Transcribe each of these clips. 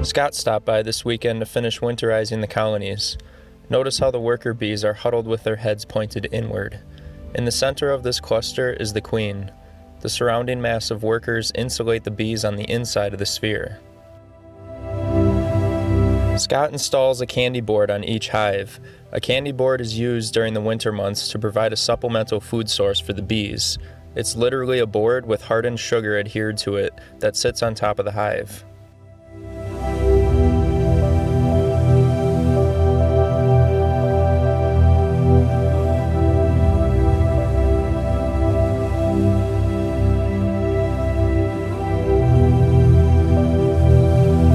Scott stopped by this weekend to finish winterizing the colonies. Notice how the worker bees are huddled with their heads pointed inward. In the center of this cluster is the queen. The surrounding mass of workers insulate the bees on the inside of the sphere. Scott installs a candy board on each hive. A candy board is used during the winter months to provide a supplemental food source for the bees. It's literally a board with hardened sugar adhered to it that sits on top of the hive.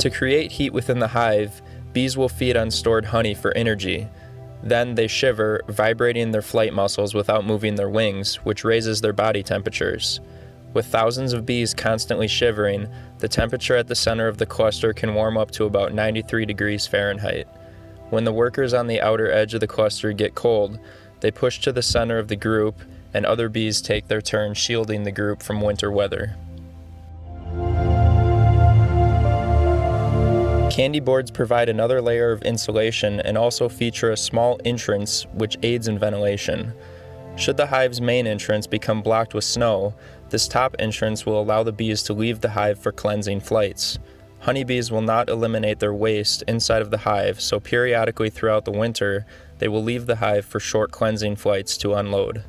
To create heat within the hive, bees will feed on stored honey for energy. Then they shiver, vibrating their flight muscles without moving their wings, which raises their body temperatures. With thousands of bees constantly shivering, the temperature at the center of the cluster can warm up to about 93 degrees Fahrenheit. When the workers on the outer edge of the cluster get cold, they push to the center of the group, and other bees take their turn shielding the group from winter weather. Candy boards provide another layer of insulation and also feature a small entrance which aids in ventilation. Should the hive's main entrance become blocked with snow, this top entrance will allow the bees to leave the hive for cleansing flights. Honeybees will not eliminate their waste inside of the hive, so periodically throughout the winter, they will leave the hive for short cleansing flights to unload.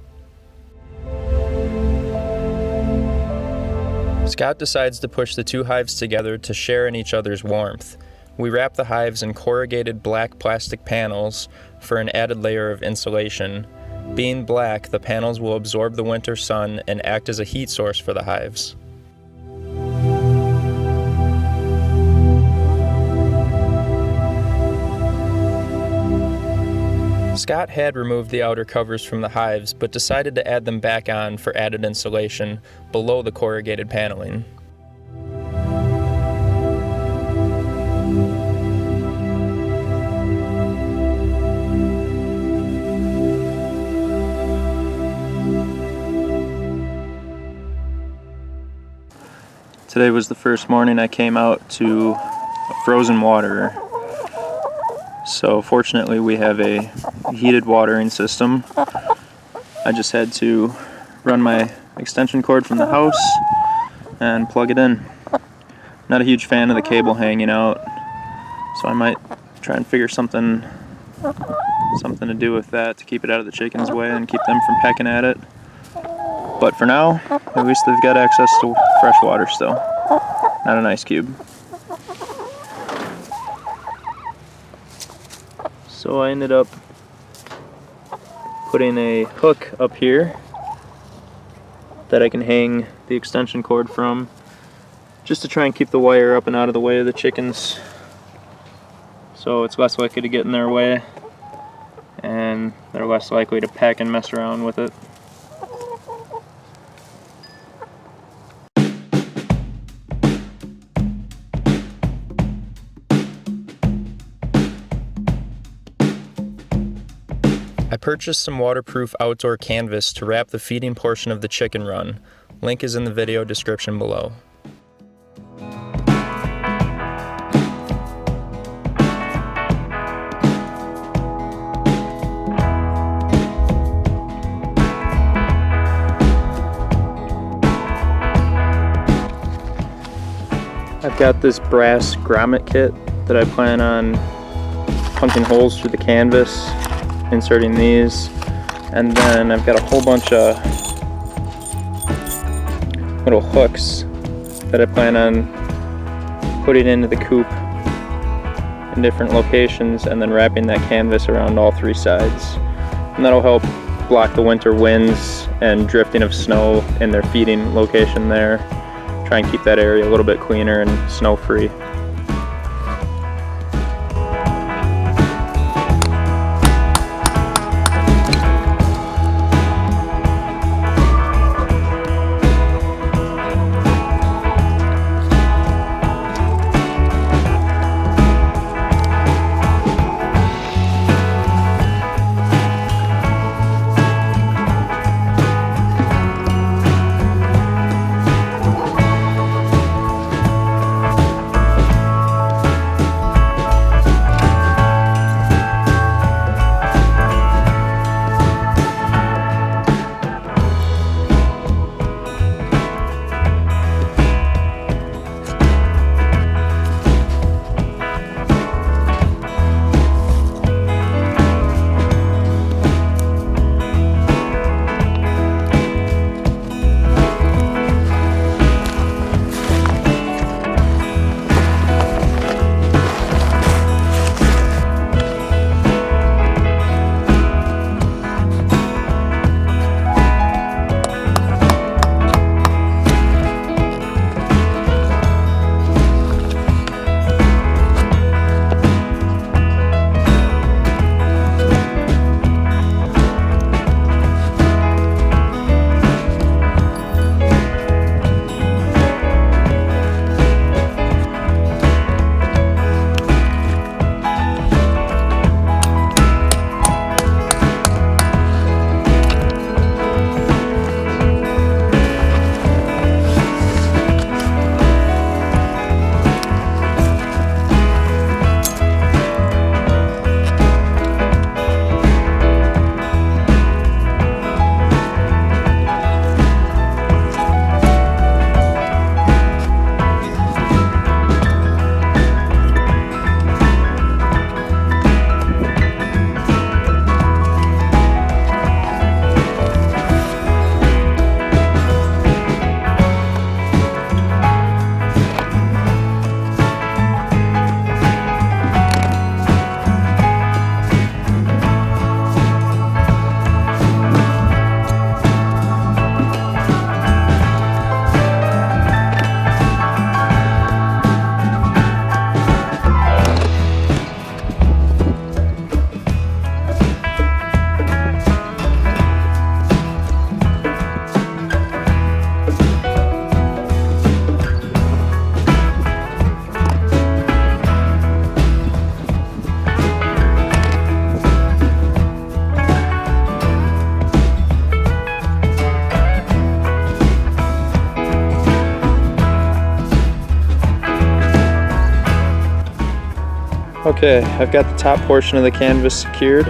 Scott decides to push the two hives together to share in each other's warmth. We wrap the hives in corrugated black plastic panels for an added layer of insulation. Being black, the panels will absorb the winter sun and act as a heat source for the hives. Scott had removed the outer covers from the hives, but decided to add them back on for added insulation below the corrugated paneling. Today was the first morning I came out to frozen water. So fortunately we have a heated watering system. I just had to run my extension cord from the house and plug it in. Not a huge fan of the cable hanging out, so I might try and figure something to do with that to keep it out of the chickens' way and keep them from pecking at it. But for now, at least they've got access to fresh water still, not an ice cube. So I ended up putting a hook up here that I can hang the extension cord from, just to try and keep the wire up and out of the way of the chickens, so it's less likely to get in their way and they're less likely to peck and mess around with it. I purchased some waterproof outdoor canvas to wrap the feeding portion of the chicken run. Link is in the video description below. I've got this brass grommet kit that I plan on punching holes through the canvas, inserting these, and then I've got a whole bunch of little hooks that I plan on putting into the coop in different locations and then wrapping that canvas around all three sides. And that'll help block the winter winds and drifting of snow in their feeding location there. Try and keep that area a little bit cleaner and snow-free. Okay, I've got the top portion of the canvas secured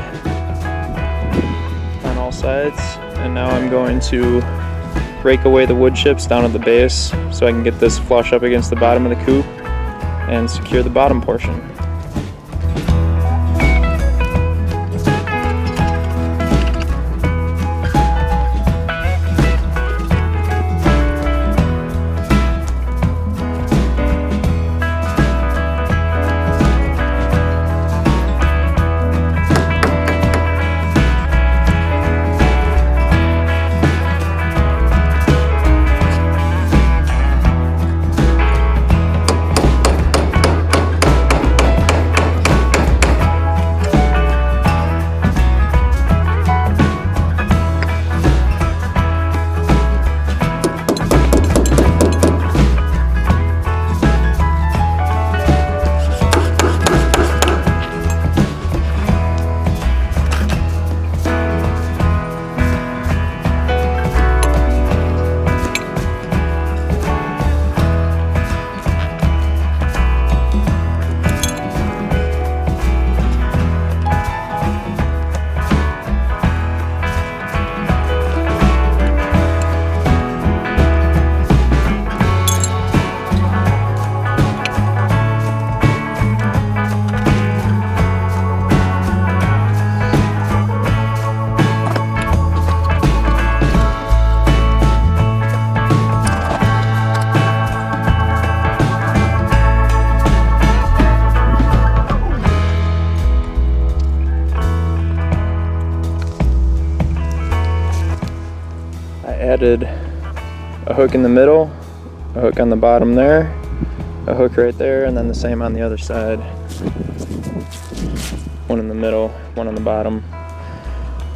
on all sides, and now I'm going to rake away the wood chips down at the base so I can get this flush up against the bottom of the coop and secure the bottom portion. added a hook in the middle, a hook on the bottom there, a hook right there, and then the same on the other side. One in the middle, one on the bottom.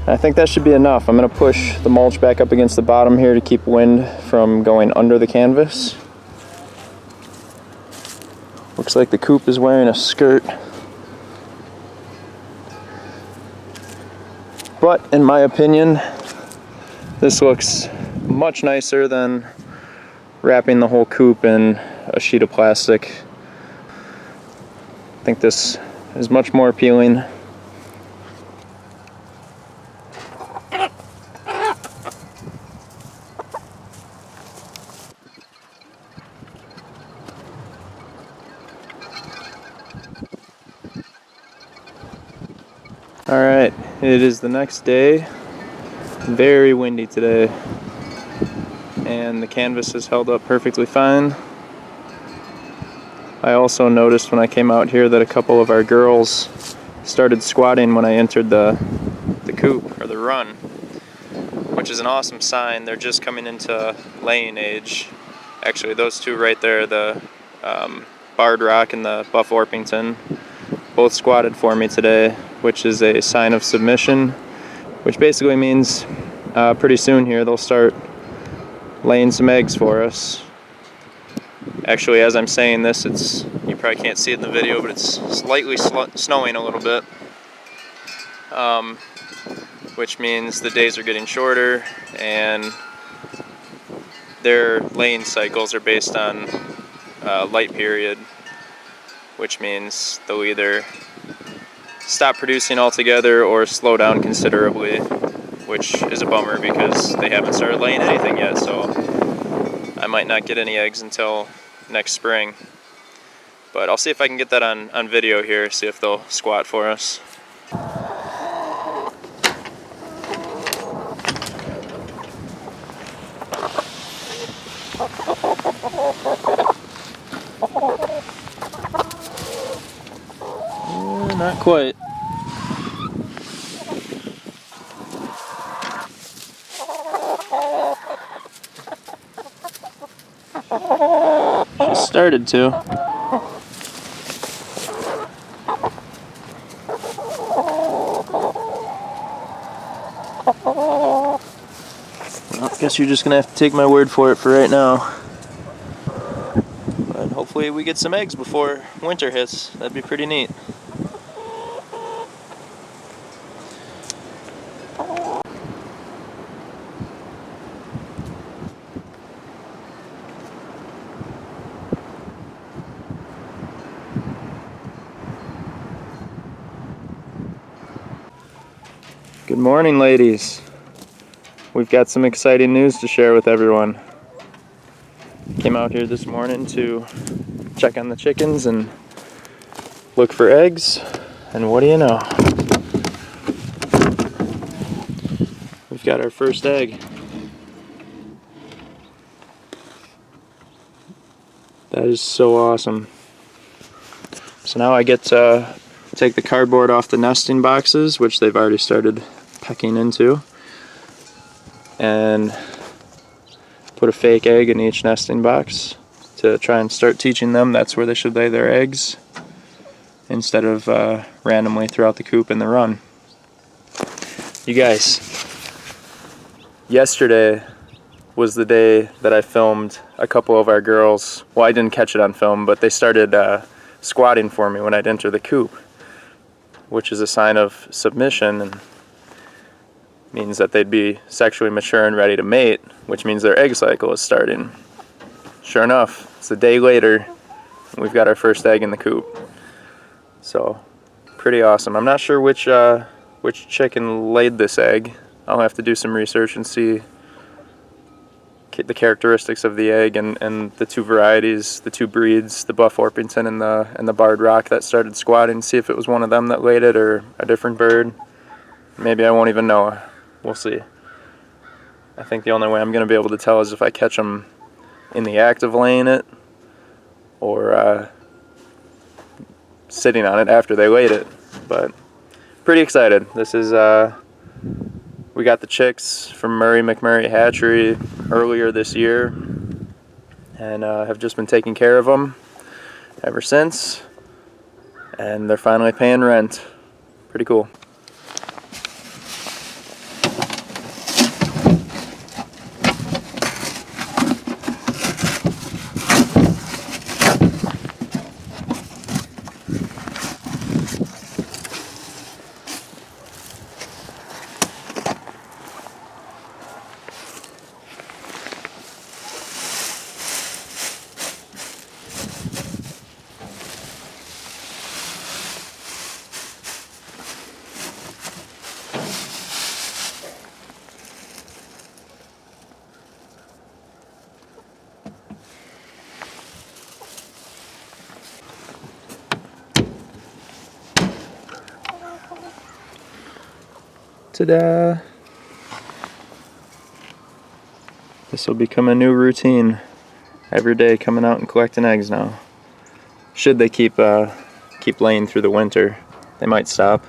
I think that should be enough. I'm going to push the mulch back up against the bottom here to keep wind from going under the canvas. Looks like the coop is wearing a skirt. But in my opinion, this looks much nicer than wrapping the whole coop in a sheet of plastic. I think this is much more appealing. Alright, it is the next day. Very windy today. And the canvas has held up perfectly fine. I also noticed when I came out here that a couple of our girls started squatting when I entered the coop, or the run, which is an awesome sign. They're just coming into laying age. Actually, those two right there, the Barred Rock and the Buff Orpington, both squatted for me today, which is a sign of submission, which basically means pretty soon here they'll start laying some eggs for us. Actually, as I'm saying this, you probably can't see it in the video, but it's slightly snowing a little bit, which means the days are getting shorter, and their laying cycles are based on light period, which means they'll either stop producing altogether or slow down considerably, which is a bummer because they haven't started laying anything yet, so I might not get any eggs until next spring. But I'll see if I can get that on video here, see if they'll squat for us. Not quite. She started to. Well, I guess you're just gonna have to take my word for it for right now. But hopefully we get some eggs before winter hits. That'd be pretty neat. Good morning, ladies. We've got some exciting news to share with everyone. Came out here this morning to check on the chickens and look for eggs, and what do you know? We've got our first egg. That is so awesome. So now I get to take the cardboard off the nesting boxes, which they've already started pecking into, and put a fake egg in each nesting box to try and start teaching them that's where they should lay their eggs instead of randomly throughout the coop in the run. You guys, yesterday was the day that I filmed a couple of our girls. Well, I didn't catch it on film, but they started squatting for me when I'd enter the coop, which is a sign of submission and means that they'd be sexually mature and ready to mate, which means their egg cycle is starting. Sure enough, it's a day later, and we've got our first egg in the coop. So, pretty awesome. I'm not sure which chicken laid this egg. I'll have to do some research and see the characteristics of the egg and the two varieties, the two breeds, the Buff Orpington and the Barred Rock that started squatting, see if it was one of them that laid it or a different bird. Maybe I won't even know. We'll see. I think the only way I'm going to be able to tell is if I catch them in the act of laying it or sitting on it after they laid it. But pretty excited. This is We got the chicks from Murray McMurray Hatchery earlier this year, and have just been taking care of them ever since, and they're finally paying rent. Pretty cool. Ta-da! This will become a new routine. Every day coming out and collecting eggs now. Should they keep laying through the winter, they might stop.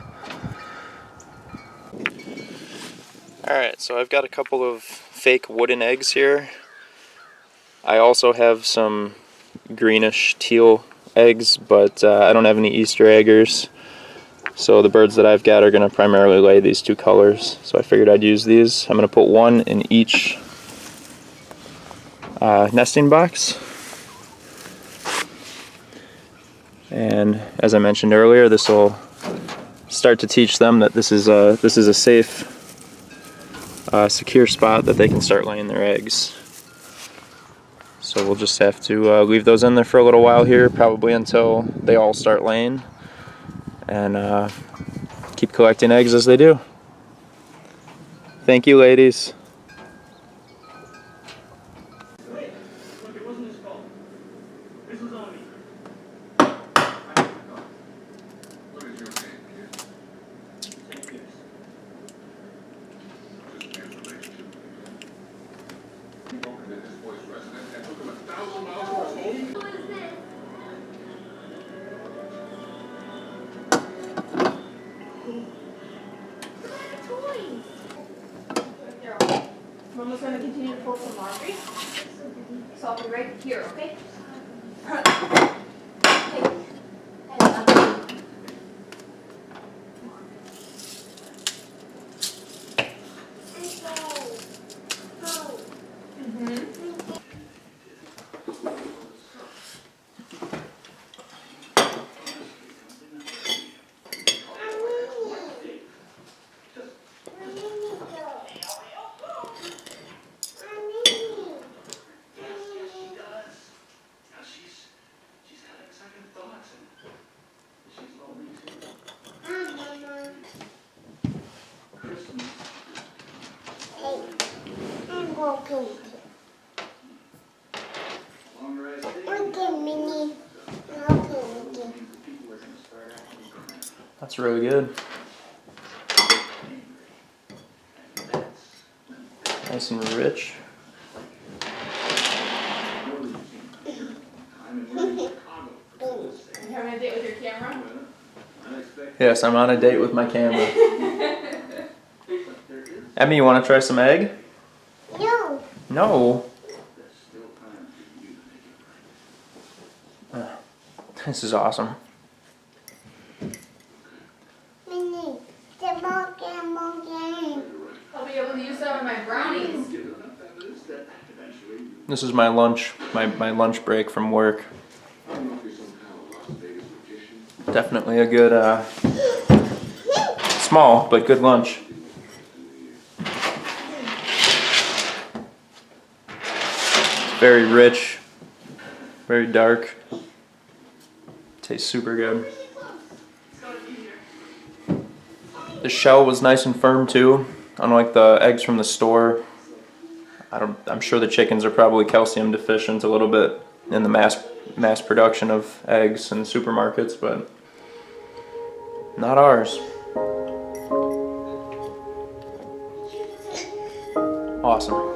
Alright, so I've got a couple of fake wooden eggs here. I also have some greenish teal eggs, but I don't have any Easter eggers. So the birds that I've got are going to primarily lay these two colors. So I figured I'd use these. I'm going to put one in each nesting box. And as I mentioned earlier, this will start to teach them that this is a safe, secure spot that they can start laying their eggs. So we'll just have to leave those in there for a little while here, probably until they all start laying, and keep collecting eggs as they do. Thank you, ladies. Mama's going to continue to pull some laundry, so I'll be right here, okay? That's really good. Nice and rich. You having a date with your camera? Yes, I'm on a date with my camera. Emmy, you want to try some egg? No. No. This is awesome. Minnie, the more game. I'll be able to use some of my brownies. This is my lunch, my lunch break from work. Definitely a good, small but good lunch. Very rich, very dark. Tastes super good. The shell was nice and firm too, unlike the eggs from the store. I'm sure the chickens are probably calcium deficient a little bit in the mass production of eggs in supermarkets, but not ours. Awesome.